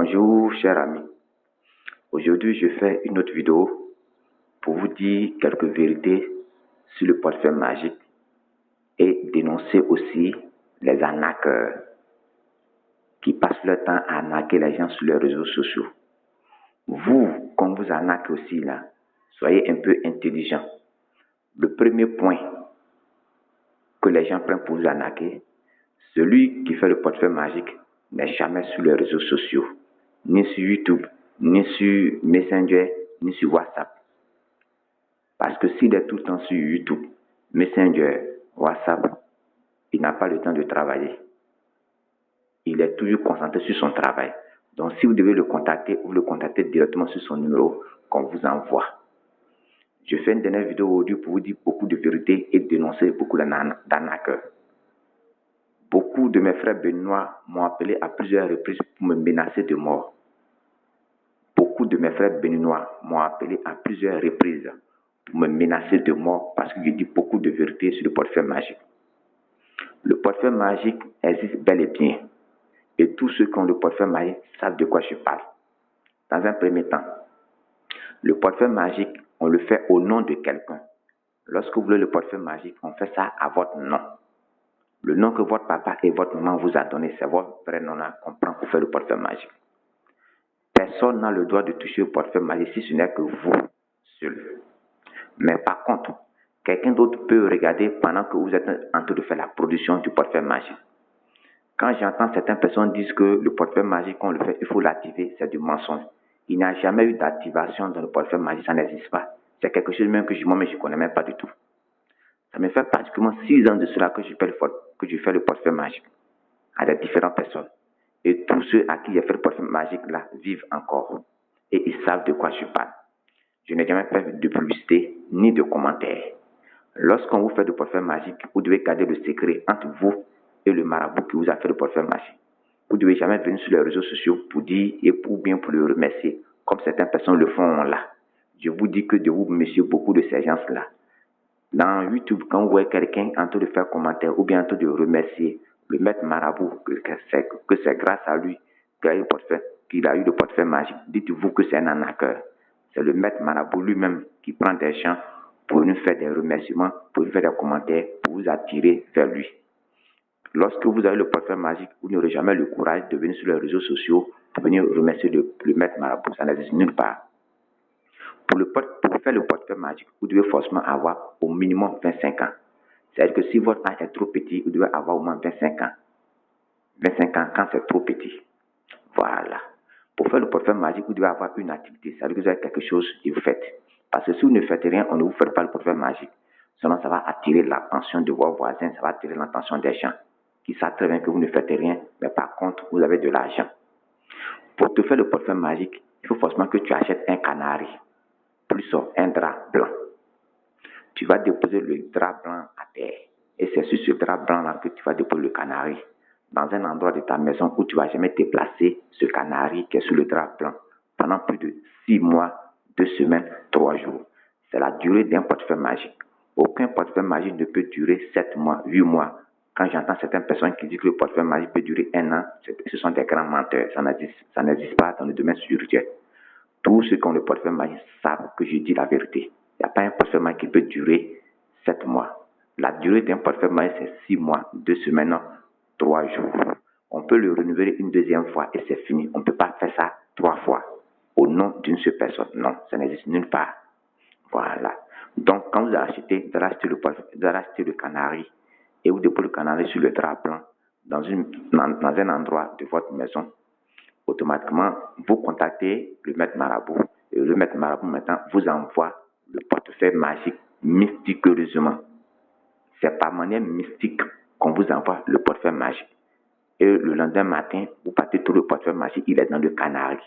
Bonjour chers amis, aujourd'hui je fais une autre vidéo pour vous dire quelques vérités sur le portefeuille magique et dénoncer aussi les arnaqueurs qui passent leur temps à arnaquer les gens sur les réseaux sociaux. Vous, quand vous arnaquez aussi là, soyez un peu intelligent. Le premier point que les gens prennent pour vous arnaquer, celui qui fait le portefeuille magique n'est jamais sur les réseaux sociaux, ni sur YouTube, ni sur Messenger, ni sur WhatsApp. Parce que s'il est tout le temps sur YouTube, Messenger, WhatsApp, il n'a pas le temps de travailler. Il est toujours concentré sur son travail. Donc si vous devez le contacter, vous le contactez directement sur son numéro qu'on vous envoie. Je fais une dernière vidéo aujourd'hui pour vous dire beaucoup de vérités et dénoncer beaucoup d'arnaqueurs. Beaucoup de mes frères béninois m'ont appelé à plusieurs reprises pour me menacer de mort. Beaucoup de mes frères béninois m'ont appelé à plusieurs reprises pour me menacer de mort parce que je dis beaucoup de vérités sur le portefeuille magique. Le portefeuille magique existe bel et bien. Et tous ceux qui ont le portefeuille magique savent de quoi je parle. Dans un premier temps, le portefeuille magique, on le fait au nom de quelqu'un. Lorsque vous voulez le portefeuille magique, on fait ça à votre nom. Le nom que votre papa et votre maman vous a donné, c'est votre vrai nom-là qu'on prend pour faire le portefeuille magique. Personne n'a le droit de toucher au portefeuille magique si ce n'est que vous seul. Mais par contre, quelqu'un d'autre peut regarder pendant que vous êtes en train de faire la production du portefeuille magique. Quand j'entends certaines personnes dire que le portefeuille magique, quand on le fait, il faut l'activer, c'est du mensonge. Il n'y a jamais eu d'activation dans le portefeuille magique, ça n'existe pas. C'est quelque chose même que moi-même je ne connais même pas du tout. Ça me fait pratiquement 6 ans de cela que je fais le portefeuille magique à des différentes personnes. Et tous ceux à qui j'ai fait le portefeuille magique là vivent encore. Et ils savent de quoi je parle. Je n'ai jamais fait de publicité ni de commentaires. Lorsqu'on vous fait le portefeuille magique, vous devez garder le secret entre vous et le marabout qui vous a fait le portefeuille magique. Vous ne devez jamais venir sur les réseaux sociaux pour dire ou bien pour le remercier, comme certaines personnes le font là. Je vous dis que de vous remercier beaucoup de ces gens-là. Dans YouTube, quand vous voyez quelqu'un en train de faire commentaire ou bien en train de remercier le maître marabout, que c'est grâce à lui qu'il a eu le portefeuille magique, dites-vous que c'est un arnaqueur. C'est le maître marabout lui-même qui prend des gens pour nous faire des remerciements, pour nous faire des commentaires, pour vous attirer vers lui. Lorsque vous avez le portefeuille magique, vous n'aurez jamais le courage de venir sur les réseaux sociaux pour venir remercier le maître marabout. Ça n'existe nulle part. Pour faire le portefeuille magique, vous devez forcément avoir au minimum 25 ans. C'est-à-dire que si votre âge est trop petit, vous devez avoir au moins 25 ans. 25 ans quand c'est trop petit. Voilà. Pour faire le portefeuille magique, vous devez avoir une activité. C'est-à-dire que vous avez quelque chose et vous faites. Parce que si vous ne faites rien, on ne vous fait pas le portefeuille magique. Sinon, ça va attirer l'attention de vos voisins, ça va attirer l'attention des gens qui savent très bien que vous ne faites rien, mais par contre, vous avez de l'argent. Pour te faire le portefeuille magique, il faut forcément que tu achètes un canari, plus un drap blanc. Tu vas déposer le drap blanc à terre. Et c'est sur ce drap blanc-là que tu vas déposer le canari. Dans un endroit de ta maison où tu ne vas jamais déplacer ce canari qui est sur le drap blanc pendant plus de 6 mois, 2 semaines, 3 jours. C'est la durée d'un portefeuille magique. Aucun portefeuille magique ne peut durer 7 mois, 8 mois. Quand j'entends certaines personnes qui disent que le portefeuille magique peut durer 1 an, ce sont des grands menteurs. Ça n'existe pas dans le domaine spirituel. Tous ceux qui ont le portefeuille magique savent que je dis la vérité. Il n'y a pas un portefeuille magique qui peut durer 7 mois. La durée d'un portefeuille magique, c'est 6 mois, 2 semaines, 3 jours. On peut le renouveler une deuxième fois et c'est fini. On ne peut pas faire ça 3 fois au nom d'une seule personne. Non, ça n'existe nulle part. Voilà. Donc, quand vous achetez, vous allez acheter le canari et vous déposez le canari sur le drap blanc dans un endroit de votre maison. Automatiquement, vous contactez le maître marabout. Et le maître marabout, maintenant, vous envoie le portefeuille magique mystérieusement. C'est par manière mystique qu'on vous envoie le portefeuille magique. Et le lendemain matin, vous partez tout le portefeuille magique, il est dans le canari.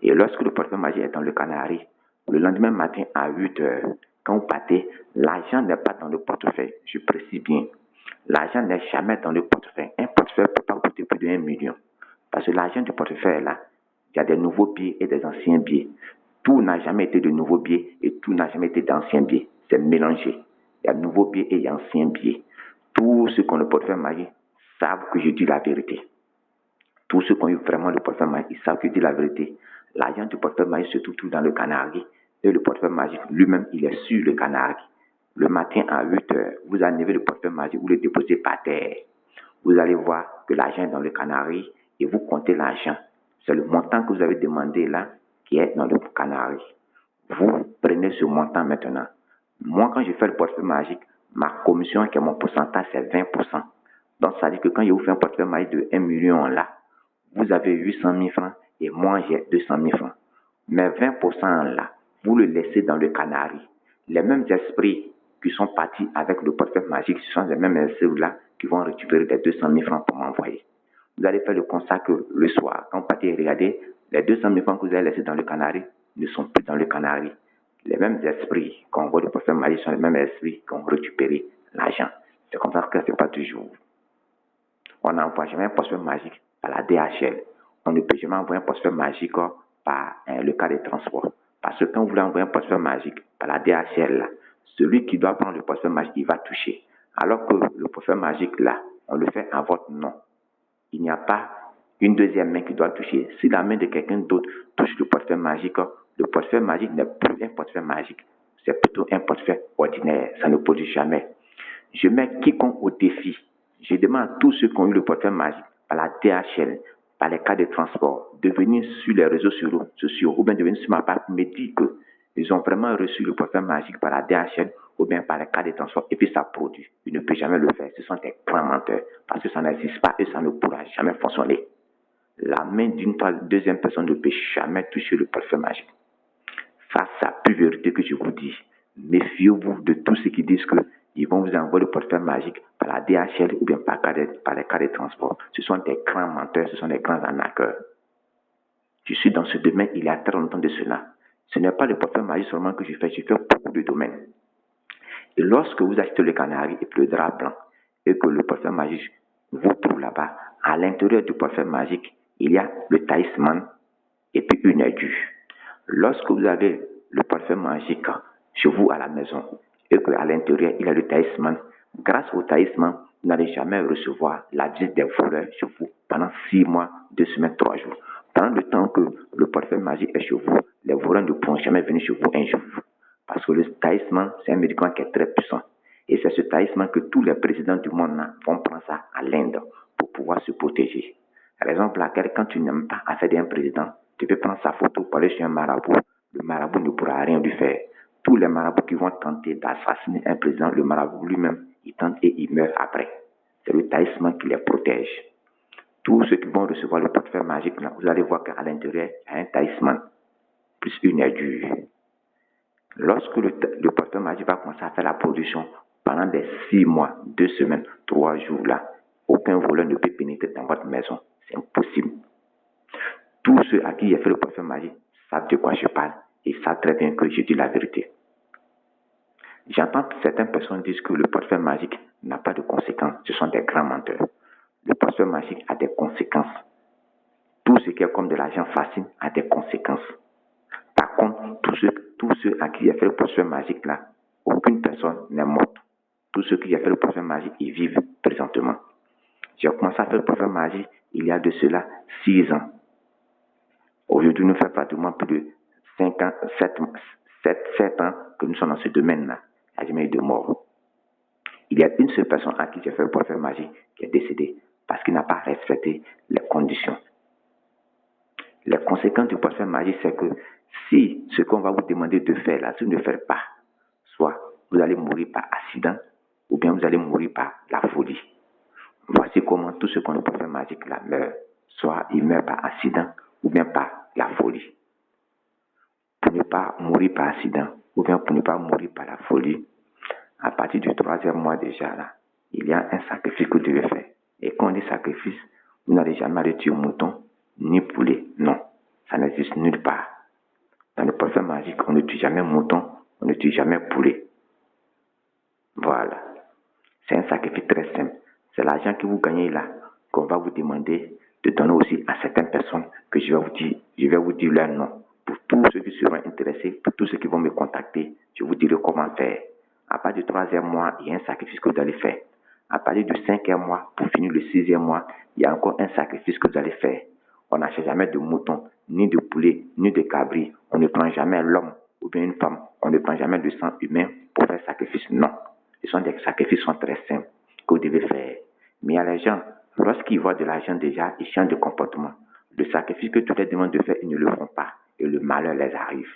Et lorsque le portefeuille magique est dans le canari, le lendemain matin à 8 heures, quand vous partez, l'argent n'est pas dans le portefeuille. Je précise bien. L'argent n'est jamais dans le portefeuille. Un portefeuille ne peut pas coûter plus de 1 million. Parce que l'argent du portefeuille est là. Il y a des nouveaux billets et des anciens billets. Tout n'a jamais été de nouveaux billets et tout n'a jamais été d'anciens billets. C'est mélangé. Il y a de nouveaux billets et il y a anciens billets. Tous ceux qui ont le portefeuille magique savent que je dis la vérité. Tous ceux qui ont eu vraiment le portefeuille magique, ils savent que dire la vérité. L'argent du portefeuille magique se trouve tout dans le canari. Et le portefeuille magique lui-même, il est sur le canari. Le matin à 8 heures, vous enlevez le portefeuille magique, vous le déposez par terre. Vous allez voir que l'argent est dans le canari et vous comptez l'argent. C'est le montant que vous avez demandé là qui est dans le canari. Vous prenez ce montant maintenant. Moi, quand je fais le portefeuille magique, ma commission, qui est mon pourcentage, c'est 20%. Donc, ça dit que quand je vous fais un portefeuille magique de 1 million là, vous avez 800 000 francs et moi, j'ai 200 000 francs. Mais 20% là, vous le laissez dans le canari. Les mêmes esprits qui sont partis avec le portefeuille magique, ce sont les mêmes esprits là qui vont récupérer les 200 000 francs pour m'envoyer. Vous allez faire le constat que le soir, quand vous partez regarder, les 200 000 francs que vous avez laissés dans le canari ne sont plus dans le canari. Les mêmes esprits qu'on voit le portefeuille magique sont les mêmes esprits qui ont récupéré l'argent. C'est comme ça que ce n'est pas toujours. On n'envoie jamais un portefeuille magique par la DHL. On ne peut jamais envoyer un portefeuille magique par le cas des transports. Parce que quand vous voulez envoyer un portefeuille magique par la DHL, là, celui qui doit prendre le portefeuille magique, il va toucher. Alors que le portefeuille magique, là, on le fait à votre nom. Il n'y a pas une deuxième main qui doit toucher. Si la main de quelqu'un d'autre touche le portefeuille magique n'est plus un portefeuille magique. C'est plutôt un portefeuille ordinaire. Ça ne produit jamais. Je mets quiconque au défi. Je demande à tous ceux qui ont eu le portefeuille magique par la DHL, par les cas de transport, de venir sur les réseaux sociaux ou bien de venir sur ma page me dire qu'ils ont vraiment reçu le portefeuille magique par la DHL ou bien par les cas de transport et puis ça produit. Ils ne peuvent jamais le faire. Ce sont des grands menteurs parce que ça n'existe pas et ça ne pourra jamais fonctionner. La main d'une deuxième personne ne peut jamais toucher le portefeuille magique. Ça, c'est la plus vérité que je vous dis. Méfiez-vous de tous ceux qui disent qu'ils vont vous envoyer le portefeuille magique par la DHL ou bien par les cas de transport. Ce sont des grands menteurs, ce sont des grands arnaqueurs. Je suis dans ce domaine il y a très longtemps de cela. Ce n'est pas le portefeuille magique seulement que je fais beaucoup de domaines. Et lorsque vous achetez le canari et puis le drap blanc et que le portefeuille magique vous trouve là-bas, à l'intérieur du portefeuille magique, il y a le talisman et puis une aiguille. Lorsque vous avez le parfum magique chez vous à la maison et qu'à l'intérieur il y a le talisman, grâce au talisman, vous n'allez jamais recevoir la visite des voleurs chez vous pendant 6 mois, 2 semaines, 3 jours. Pendant le temps que le parfum magique est chez vous, les voleurs ne pourront jamais venir chez vous un jour. Parce que le talisman, c'est un médicament qui est très puissant. Et c'est ce talisman que tous les présidents du monde vont prendre ça à l'Inde pour pouvoir se protéger. Raison pour laquelle, quand tu n'aimes pas affaire un président, tu peux prendre sa photo pour aller chez un marabout. Le marabout ne pourra rien lui faire. Tous les marabouts qui vont tenter d'assassiner un président, le marabout lui-même, il tente et il meurt après. C'est le talisman qui les protège. Tous ceux qui vont recevoir le portefeuille magique, là, vous allez voir qu'à l'intérieur, il y a un talisman, plus une aiguille. Lorsque le portefeuille magique va commencer à faire la production, pendant des 6 mois, 2 semaines, 3 jours, là, aucun voleur ne peut pénétrer dans votre maison. C'est impossible. Tous ceux à qui j'ai fait le portefeuille magique savent de quoi je parle et savent très bien que je dis la vérité. J'entends que certaines personnes disent que le portefeuille magique n'a pas de conséquences. Ce sont des grands menteurs. Le portefeuille magique a des conséquences. Tout ce qui est comme de l'argent facile a des conséquences. Par contre, tous ceux à qui j'ai fait le portefeuille magique là, aucune personne n'est morte. Tous ceux qui ont fait le portefeuille magique, ils vivent présentement. J'ai commencé à faire le portefeuille magique il y a de cela 6 ans. Aujourd'hui, nous faisons pratiquement plus de 5 ans, 7 ans que nous sommes dans ce domaine-là. Il n'y a jamais eu de mort. Il y a une seule personne à qui j'ai fait le portefeuille magique qui est décédée parce qu'il n'a pas respecté les conditions. Les conséquences du portefeuille magique, c'est que si ce qu'on va vous demander de faire là, si vous ne le faites pas, soit vous allez mourir par accident ou bien vous allez mourir par la folie. Voici comment tous ceux qui ont le portefeuille magique là meurent. Soit ils meurent par accident ou bien par la folie. Pour ne pas mourir par accident ou bien pour ne pas mourir par la folie, à partir du 3e mois déjà là, il y a un sacrifice que vous devez faire. Et quand on dit sacrifice, vous n'allez jamais aller tuer mouton ni poulet. Non, ça n'existe nulle part. Dans le portefeuille magique, on ne tue jamais mouton, on ne tue jamais poulet. Voilà. C'est un sacrifice très simple. C'est l'argent que vous gagnez là qu'on va vous demander de donner aussi à certaines personnes que je vais vous dire leur nom. Pour tous ceux qui seront intéressés, pour tous ceux qui vont me contacter, je vous dirai comment faire. À partir du 3e mois, il y a un sacrifice que vous allez faire. À partir du 5e mois, pour finir le 6e mois, il y a encore un sacrifice que vous allez faire. On n'achète jamais de mouton, ni de poulet, ni de cabri. On ne prend jamais l'homme ou bien une femme. On ne prend jamais le sang humain pour faire sacrifice. Non. Ce sont des sacrifices qui sont très simples que vous devez faire. Mais il y a les gens, lorsqu'ils voient de l'argent déjà, ils changent de comportement. Le sacrifice que tu leur demandes de faire, ils ne le font pas. Et le malheur les arrive.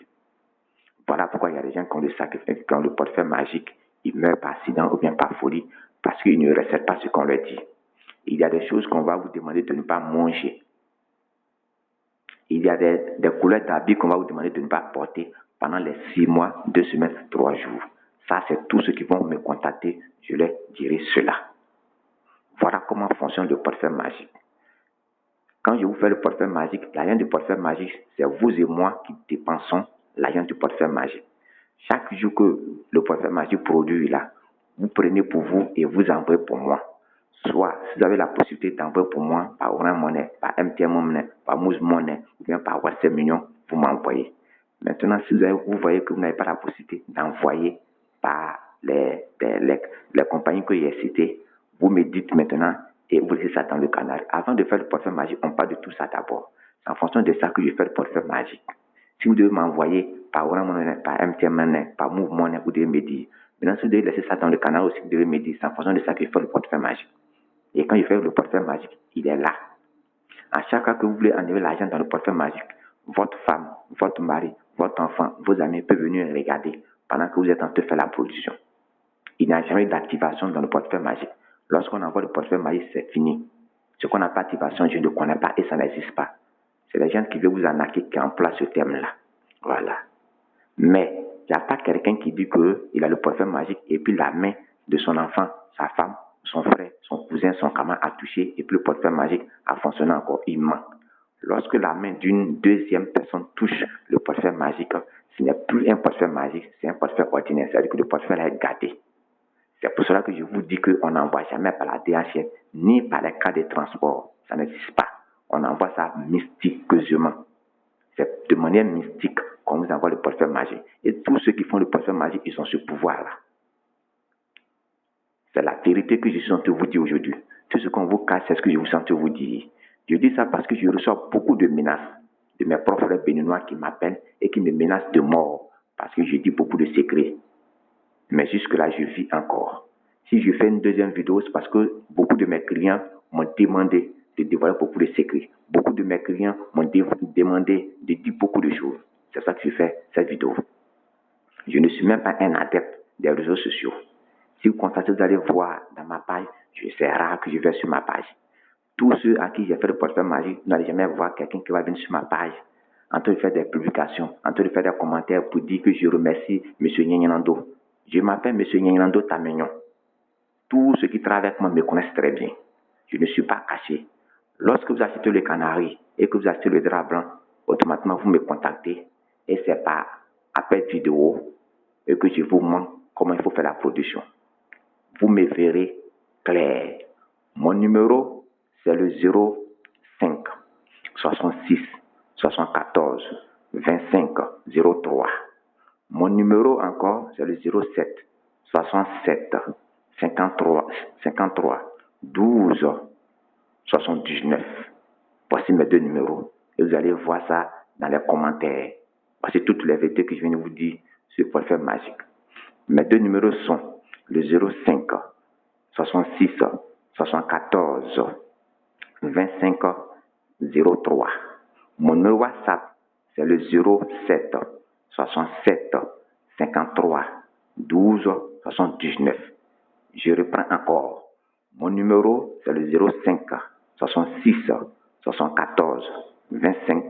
Voilà pourquoi il y a des gens qui ont le sacrifice, qui ont le portefeuille magique. Ils meurent par accident ou bien par folie parce qu'ils ne respectent pas ce qu'on leur dit. Il y a des choses qu'on va vous demander de ne pas manger. Il y a des couleurs d'habits qu'on va vous demander de ne pas porter pendant les 6 mois, 2 semaines, 3 jours. Ça, c'est tous ceux qui vont me contacter. Je leur dirai cela. Voilà comment fonctionne le portefeuille magique. Quand je vous fais le portefeuille magique, l'argent du portefeuille magique, c'est vous et moi qui dépensons l'argent du portefeuille magique. Chaque jour que le portefeuille magique produit là, vous prenez pour vous et vous envoyez pour moi. Soit, si vous avez la possibilité d'envoyer pour moi par Orange Money, par MTN Money, par Moose Money, ou bien par WhatsApp Million, vous m'envoyez. Maintenant, si vous voyez que vous n'avez pas la possibilité d'envoyer par les compagnies que j'ai citées, vous me dites maintenant et vous laissez ça dans le canal. Avant de faire le portefeuille magique, on parle de tout ça d'abord. C'est en fonction de ça que je fais le portefeuille magique. Si vous devez m'envoyer par Orange Money, par MTN Money, par Move Money, vous devez me dire. Maintenant, si vous devez laisser ça dans le canal aussi, vous devez me dire. C'est en fonction de ça que je fais le portefeuille magique. Et quand je fais le portefeuille magique, il est là. À chaque fois que vous voulez enlever l'argent dans le portefeuille magique, votre femme, votre mari, votre enfant, vos amis peuvent venir regarder pendant que vous êtes en train de faire la production. Il n'y a jamais d'activation dans le portefeuille magique. Lorsqu'on envoie le portefeuille magique, c'est fini. Ce qu'on n'a pas d'activation, je ne connais pas et ça n'existe pas. C'est les gens qui veulent vous arnaquer qui emploient ce terme-là. Voilà. Mais il n'y a pas quelqu'un qui dit qu'il a le portefeuille magique et puis la main de son enfant, sa femme, son frère, son cousin, son camarade a touché et puis le portefeuille magique a fonctionné encore. Il ment. Lorsque la main d'une deuxième personne touche le portefeuille magique, ce n'est plus un portefeuille magique, c'est un portefeuille ordinaire. C'est-à-dire que le portefeuille est gâté. C'est pour cela que je vous dis qu'on n'envoie jamais par la DHL ni par les cas de transport. Ça n'existe pas. On envoie ça mystiquement. C'est de manière mystique qu'on vous envoie le portefeuille magique. Et tous ceux qui font le portefeuille magique, ils ont ce pouvoir-là. C'est la vérité que je suis en train de vous dire aujourd'hui. Tout ce qu'on vous cache, c'est ce que je suis en train de vous dire. Je dis ça parce que je reçois beaucoup de menaces de mes propres frères béninois qui m'appellent et qui me menacent de mort parce que je dis beaucoup de secrets. Mais jusque-là, je vis encore. Si je fais une deuxième vidéo, c'est parce que beaucoup de mes clients m'ont demandé de dévoiler beaucoup de secrets. Beaucoup de mes clients m'ont demandé de dire beaucoup de choses. C'est ça que je fais cette vidéo. Je ne suis même pas un adepte des réseaux sociaux. Si vous constatez, vous allez voir dans ma page, c'est rare que je vais sur ma page. Tous ceux à qui j'ai fait le portefeuille magique, vous n'allez jamais voir quelqu'un qui va venir sur ma page en train de faire des publications, en train de faire des commentaires pour dire que je remercie M. Nyenando. Je m'appelle M. Nyenando Tamignon. Tous ceux qui travaillent avec moi me connaissent très bien. Je ne suis pas caché. Lorsque vous achetez le canari et que vous achetez le drap blanc, automatiquement vous me contactez et c'est par appel vidéo et que je vous montre comment il faut faire la production. Vous me verrez clair. Mon numéro, c'est le 05 66 74 25 03. Mon numéro encore, c'est le 07 67 53 12 79. Voici mes deux numéros. Et vous allez voir ça dans les commentaires. Voici toutes les vérités que je viens de vous dire sur le portefeuille magique. Mes deux numéros sont le 05 66 74 25 03. Mon numéro WhatsApp, c'est le 07 67 53 12 79. Je reprends encore. Mon numéro, c'est le 05 66 74 25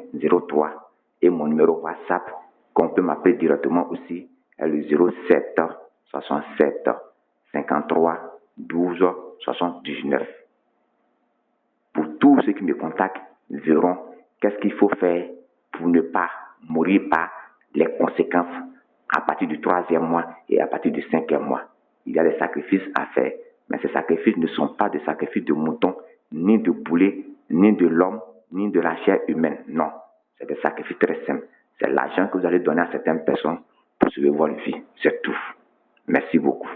03. Et mon numéro WhatsApp, qu'on peut m'appeler directement aussi, est le 07 67 53 12 79. Pour tous ceux qui me contactent, verront qu'est-ce qu'il faut faire pour ne pas mourir par les conséquences à partir du 3e mois et à partir du 5e mois. Il y a des sacrifices à faire, mais ces sacrifices ne sont pas des sacrifices de moutons, ni de poulets, ni de l'homme, ni de la chair humaine. Non, c'est des sacrifices très simples. C'est l'argent que vous allez donner à certaines personnes pour sauver votre vie. C'est tout. Merci beaucoup.